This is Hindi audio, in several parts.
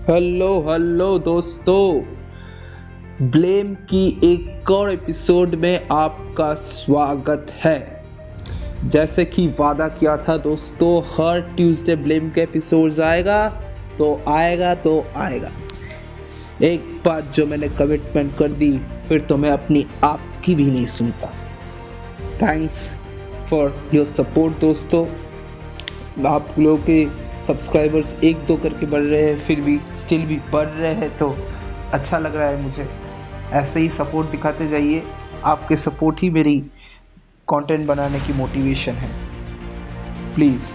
हेलो हेलो दोस्तों, ब्लेम की एक और एपिसोड में आपका स्वागत है। जैसे कि वादा किया था दोस्तों, हर ट्यूसडे ब्लेम के एपिसोड्स आएगा तो आएगा। एक बात जो मैंने कमिटमेंट कर दी, फिर तो मैं अपनी आपकी भी नहीं सुनता। थैंक्स फॉर योर सपोर्ट दोस्तों। आप लोगों के सब्सक्राइबर्स एक दो करके बढ़ रहे हैं, फिर भी स्टिल भी बढ़ रहे हैं, तो अच्छा लग रहा है मुझे। ऐसे ही सपोर्ट दिखाते जाइए। आपके सपोर्ट ही मेरी कंटेंट बनाने की मोटिवेशन है। Please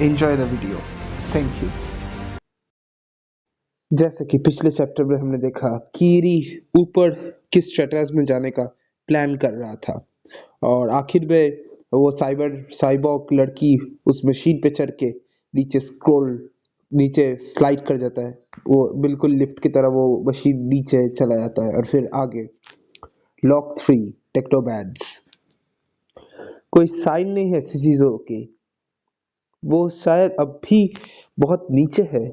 enjoy the video. Thank you. जैसे कि पिछले चैप्टर में हमने देखा, कीरी ऊपर किस स्ट्रेटस में जाने का प्लान कर रहा था और आखिर में वो साइबॉर्ग लड़की उस मशीन पे चढ़ के नीचे स्लाइड कर जाता है। वो बिल्कुल लिफ्ट की तरह वो मशीन नीचे चला जाता है और फिर आगे लॉक 3 टेक्नोबैड्स। कोई साइन नहीं है चीजों की, वो शायद अब भी बहुत नीचे है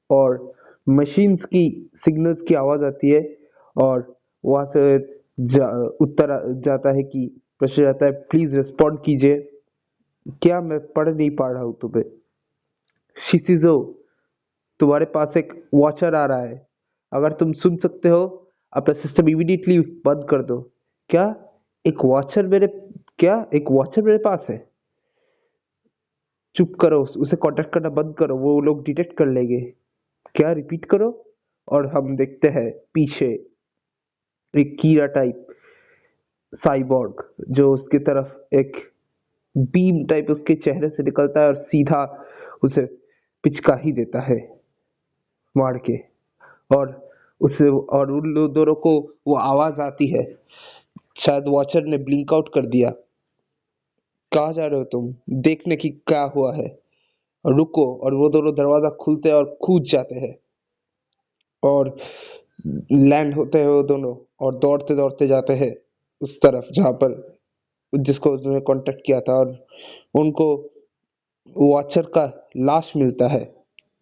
और मशीन्स की सिग्नल्स की आवाज आती है और वहां से उत्तर जाता है कि प्रश्न आता है, प्लीज रिस्पॉन्ड कीजिए। क्या मैं पढ़ नहीं पा रहा हूँ तुम्हें? शिशिजो, तुम्हारे पास एक वॉचर आ रहा है। अगर तुम सुन सकते हो, अपना सिस्टम इमीडिएटली बंद कर दो। क्या एक वॉचर मेरे क्या एक वॉचर मेरे पास है? चुप करो, उसे कांटेक्ट करना बंद करो, वो लोग डिटेक्ट कर लेंगे। क्या? रिपीट करो। और हम देखते हैं पीछे एक कीड़ा टाइप साइबॉर्ग, जो उसकी तरफ एक बीम टाइप उसके चेहरे से निकलता है और सीधा उसे पिचका ही देता है मार के। और उन दोनों को वो आवाज आती है। शायद वॉचर ने ब्लिंक आउट कर दिया। कहाँ जा रहे हो तुम? देखने की क्या हुआ है? रुको। और वो दोनों दरवाजा खुलते हैं और कूद जाते हैं और लैंड होते हैं वो दोनों और दौड़ते दौड़ते जाते हैं उस तरफ जहाँ पर जिसको उन्होंने कांटेक्ट किया था। और उनको वॉचर का लाश मिलता है,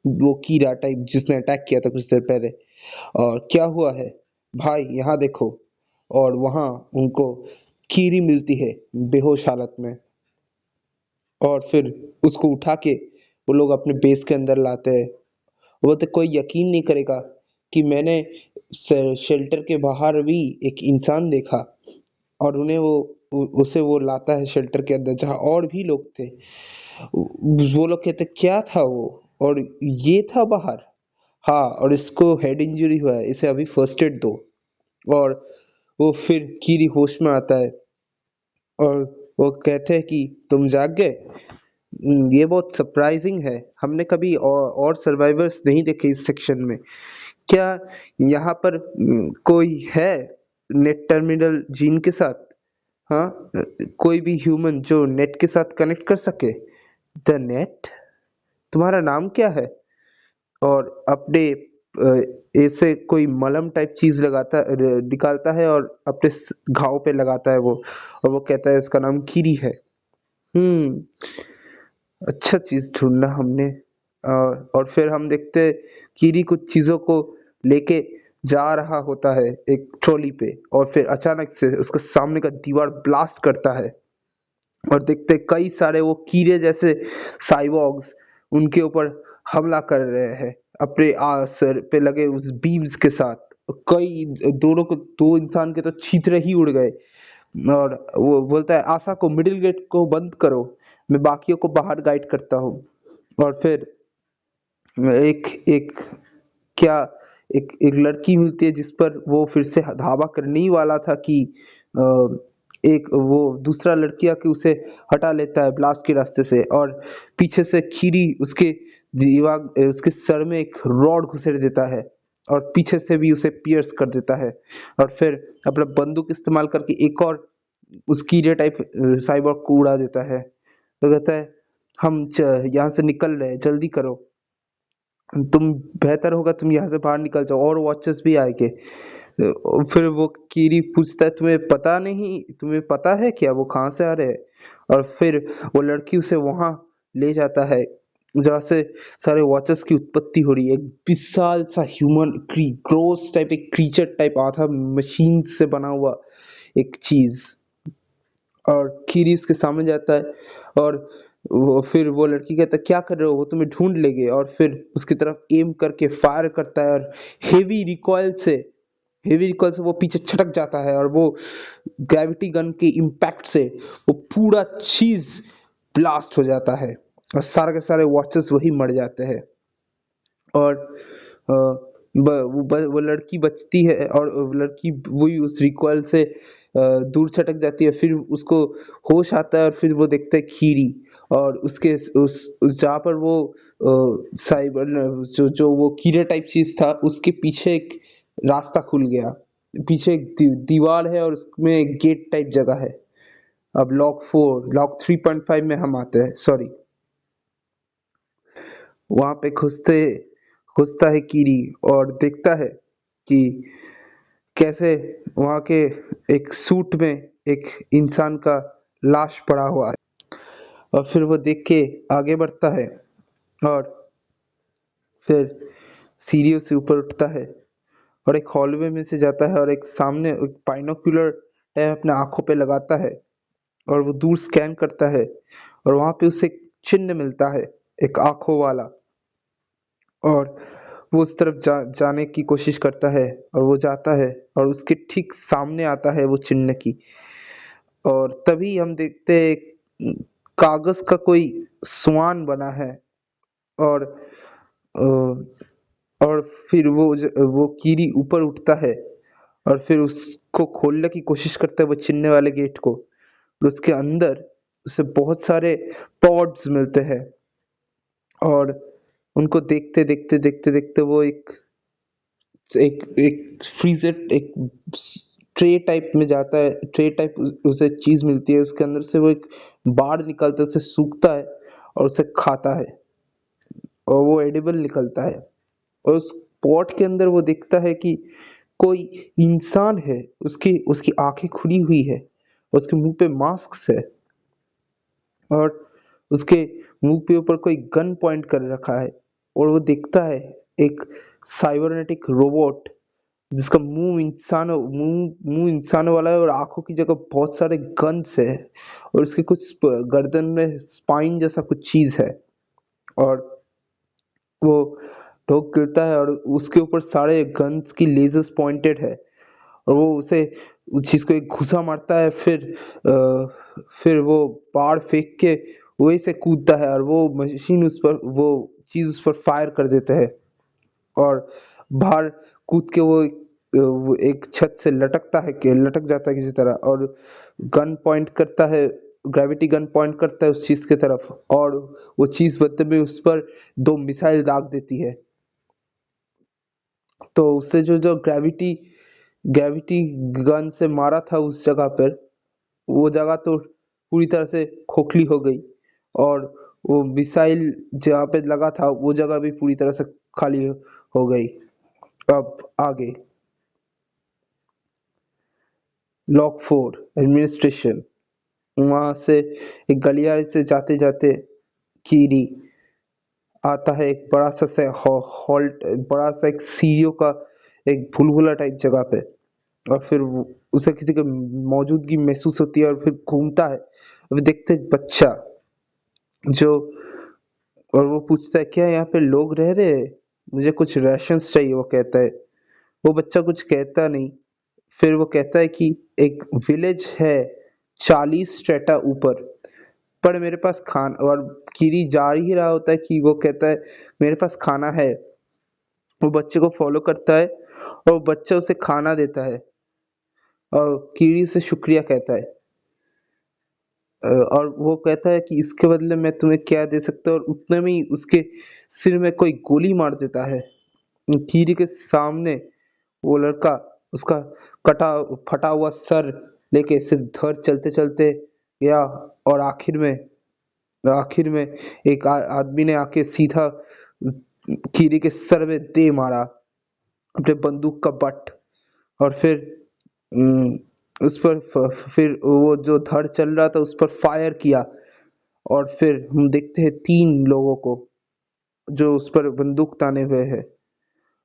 वो कीड़ा टाइप जिसने अटैक किया था कुछ देर पहले। और क्या हुआ है भाई, यहाँ देखो। और वहां उनको कीरी मिलती है बेहोश हालत में और फिर उसको उठा के वो लोग अपने बेस के अंदर लाते हैं। वो तो कोई यकीन नहीं करेगा कि मैंने शेल्टर के बाहर भी एक इंसान देखा। और उन्हें उसे वो लाता है शेल्टर के अंदर जहाँ और भी लोग थे। वो लोग कहते क्या था वो, और ये था बाहर। हाँ, और इसको हेड इंजरी हुआ है, इसे अभी फर्स्ट एड दो। और वो फिर कीरी होश में आता है और वो कहते हैं कि तुम जाग गए। ये बहुत सरप्राइजिंग है, हमने कभी और सर्वाइवर्स नहीं देखे इस सेक्शन में। क्या यहाँ पर कोई है नेट टर्मिनल जीन के साथ? हाँ, कोई भी ह्यूमन जो नेट के साथ कनेक्ट कर सके? The net? तुम्हारा नाम क्या है? और अपने ऐसे कोई मलहम टाइप चीज निकालता है और अपने घाव पे लगाता है वो। और वो कहता है उसका नाम कीरी है। हम्म, अच्छा चीज ढूंढना हमने। और फिर हम देखते हैं कीरी कुछ चीजों को लेके जा रहा होता है एक ट्रॉली पे, और फिर अचानक से उसके सामने का दीवार ब्लास्ट करता है और देखते हैं कई सारे वो कीड़े जैसे साइबॉर्ग्स उनके ऊपर हमला कर रहे हैं अपने सर पे लगे उस बीम्स के साथ। कई दोनों को, दो इंसान के तो छींतरे ही उड़ गए। और वो बोलता है आशा को मिडिल गेट को बंद करो, मैं बाकियों को बाहर गाइड करता हूँ। और फिर एक एक क्या एक लड़की मिलती है जिस पर वो फिर से धावा करने ही वाला था कि अ, एक वो दूसरा लड़की आके उसे हटा लेता है ब्लास्ट के रास्ते से। और पीछे से खीरी उसके सर में एक रॉड घुसेड़ देता है और पीछे से भी उसे पियर्स कर देता है। और फिर अपना बंदूक इस्तेमाल करके एक और उस कीड़े टाइप साइबॉर्ग को उड़ा देता है। तो कहता है हम यहाँ से निकल रहे हैं, जल्दी करो। तुम बेहतर होगा तुम यहाँ से बाहर निकल जाओ, और वॉचर्स भी आएंगे। फिर वो कीरी पूछता है तुम्हें पता नहीं, तुम्हें पता है क्या वो कहाँ से आ रहे हैं? और फिर वो लड़की उसे वहां ले जाता है जहाँ से सारे वॉचेस की उत्पत्ति हो रही है। एक विशाल सा ह्यूमन ग्रोस टाइप, एक क्रीचर टाइप आधा मशीन से बना हुआ एक चीज। और कीरी उसके सामने जाता है और फिर वो लड़की कहता है क्या कर रहे हो, वो तुम्हें ढूंढ लेंगे। और फिर उसकी तरफ एम करके फायर करता है और हेवी रिकॉइल से हेवी रिकॉइल से वो पीछे छटक जाता है और वो ग्रेविटी गन के इम्पैक्ट से वो पूरा चीज ब्लास्ट हो जाता है और सारे के सारे वॉचेस वही मर जाते हैं। और वो लड़की बचती है और वो लड़की वही उस रिकॉइल से दूर छटक जाती है। फिर उसको होश आता है और फिर वो देखता है खीरी और उसके उस जहाँ पर वो साइबर जो वो कीड़े टाइप चीज था उसके पीछे एक रास्ता खुल गया। पीछे एक दीवार है और उसमें एक गेट टाइप जगह है। अब लॉक 3.5 में हम आते हैं, सॉरी। वहां पे घुसता है कीरी और देखता है कि कैसे वहां के एक सूट में एक इंसान का लाश पड़ा हुआ है। और फिर वो देख के आगे बढ़ता है और फिर सीढ़ियों से ऊपर उठता है और एक हॉलवे में से जाता है और एक सामने एक बाइनोक्यूलर अपने आंखों पे लगाता है और वो दूर स्कैन करता है और वहां पे उसे एक चिन्ह मिलता है, एक आंखों वाला। और वो उस तरफ जाने की कोशिश करता है और वो जाता है और उसके ठीक सामने आता है वो चिन्ह की। और तभी हम देखते हैं कागज का कोई स्वान बना है। और अ, और फिर वो कीरी ऊपर उठता है और फिर उसको खोलने की कोशिश करता है वो चिन्ह वाले गेट को। और उसके अंदर उसे बहुत सारे पॉड्स मिलते हैं और उनको देखते देखते देखते देखते वो एक एक फ्रीजर एक ट्रे टाइप में जाता है। ट्रे टाइप उसे चीज मिलती है, उसके अंदर से वो एक बाढ़ निकलता है, उसे सूखता है और उसे खाता है और वो एडिबल निकलता है। और उस पॉट के अंदर वो देखता है कि कोई इंसान है, उसकी उसकी आंखें खुली हुई है, उसके मुंह पे मास्क है और उसके मुंह के ऊपर कोई गन पॉइंट कर रखा है। और वो देखता है एक साइबरनेटिक रोबोट जिसका मुंह इंसानों वाला है और आंखों की जगह बहुत सारे गन्स है और उसके कुछ गर्दन में स्पाइन जैसा कुछ चीज है। और वो ठोक गिरता है और उसके ऊपर सारे गन्स की लेजर्स पॉइंटेड है और वो उसे उस चीज को एक घुसा मारता है। फिर वो बाढ़ फेंक के वहीं से कूदता है और वो चीज उस पर फायर कर देता है और बाहर कूद के वो एक छत से लटक जाता है किसी तरह और गन पॉइंट करता है। ग्रेविटी गन पॉइंट करता है उस चीज की तरफ और वो चीज बदले में उस पर दो मिसाइल दाग देती है। तो उससे जो ग्रेविटी ग्रेविटी गन से मारा था उस जगह पर, वो जगह तो पूरी तरह से खोखली हो गई और वो मिसाइल जहाँ पे लगा था वो जगह भी पूरी तरह से खाली हो गई। अब आगे लॉक 4 एडमिनिस्ट्रेशन। वहां से एक गलियारे से जाते जाते कीरी आता है एक बड़ा सा एक सीढ़ियों का एक भूलभुला टाइप जगह पे। और फिर उसे किसी की मौजूदगी महसूस होती है और फिर घूमता है। अभी देखते हैं एक बच्चा जो और वो पूछता है क्या यहाँ पे लोग रह रहे हैं, मुझे कुछ राशंस चाहिए, वो कहता है। वो बच्चा कुछ कहता नहीं। फिर वो कहता है कि एक विलेज है 40 स्ट्रेटा ऊपर, पर मेरे पास खान और कीरी जा ही रहा होता है कि वो कहता है मेरे पास खाना है। वो बच्चे को फॉलो करता है और वो बच्चा उसे खाना देता है और कीड़ी से शुक्रिया कहता है। और वो कहता है कि इसके बदले मैं तुम्हें क्या दे सकता हूँ, और उतने में ही उसके सिर में कोई गोली मार देता है। कीरी के सामने वो लड़का उसका कटा फटा हुआ सर लेके सिर्फ धड़ चलते चलते गया और आखिर में एक आदमी ने आके सीधा कीरी के सर में दे मारा अपने बंदूक का बट। और फिर उस पर फिर वो जो धड़ चल रहा था उस पर फायर किया और फिर हम देखते हैं 3 लोगों को जो उस पर बंदूक ताने हुए है,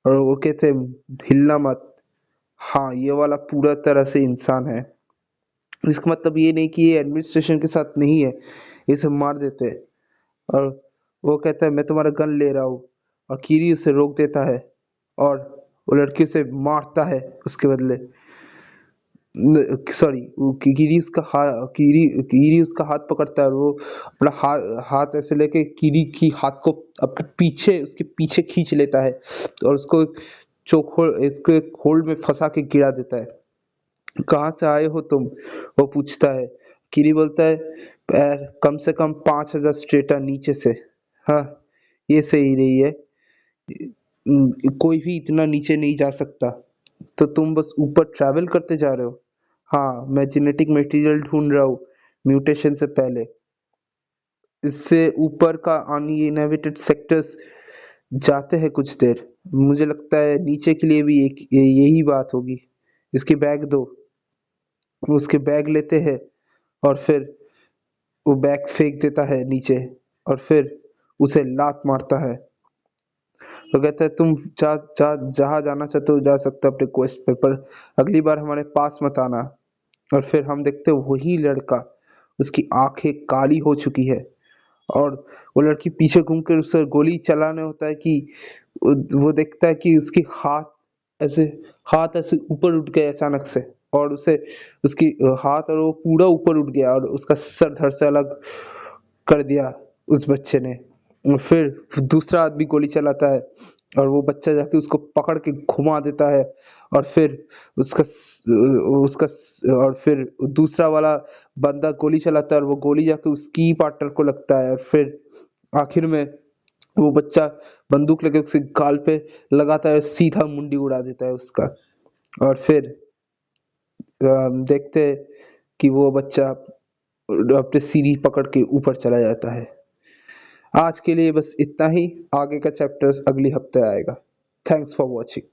और वो कहते हिलना मत। हाँ, ये वाला पूरा तरह से इंसान है। इसका मतलब ये नहीं कि ये एडमिनिस्ट्रेशन के साथ नहीं है, ये सब मार देते हैं। और वो कहता है मैं तुम्हारा गन ले रहा हूँ, और कीरी उसे रोक देता है, और वो लड़की उसे मारता है उसके बदले। सॉरी, वो कीरी उसका हाथ पकड़ता है, और वो अपना हाथ ऐसे लेके कीरी की हाथ को अपने पीछे, उसके पीछे खींच लेता है, और उसको इसको एक होल्ड में फंसा के गिरा देता है। कहाँ से आए हो तुम, वो पूछता है। कीरी बोलता है कम से कम 5,000 स्ट्रेटा नीचे से। हाँ, ये सही रही है। कोई भी इतना नीचे नहीं जा सकता। तो तुम बस ऊपर ट्रैवल करते जा रहे हो। हाँ, मैं जेनेटिक मटेरियल ढूंढ रहा हूँ, म्यूटेशन से पहले। इससे ऊपर का अनइनहेबिटेड सेक्टर्स जाते हैं कुछ देर। मुझे लगता है नीचे के लिए भी एक यही बात होगी। इसकी बैग दो। वो उसके बैग लेते हैं, और फिर वो बैग फेंक देता है नीचे, और फिर उसे लात मारता है। तो कहता है तुम जहाँ जाना चाहते हो जा सकते हो अपने क्वेस्ट पे, पर अगली बार हमारे पास मत आना। और फिर हम देखते हैं वही लड़का, उसकी आंखें काली हो चुकी है, और वो लड़की पीछे घूम कर उसे गोली चलाने होता है कि वो देखता है कि उसकी ऐसे हाथ ऐसे ऊपर उठ गए अचानक से, और उसे उसकी हाथ और वो पूरा ऊपर उठ गया, और उसका सर धड़ से अलग कर दिया उस बच्चे ने। और फिर दूसरा आदमी गोली चलाता है, और वो बच्चा जाके उसको पकड़ के घुमा देता है, और फिर उसका उसका और फिर दूसरा वाला बंदा गोली चलाता है, और वो गोली जाके उसकी पार्टनर को लगता है, और फिर आखिर में वो बच्चा बंदूक लेके उसके गाल पे लगाता है, सीधा मुंडी उड़ा देता है उसका। और फिर देखते हैं कि वो बच्चा अपने सीढ़ी पकड़ के ऊपर चला जाता है। आज के लिए बस इतना ही। आगे का चैप्टर अगली हफ्ते आएगा। Thanks for watching.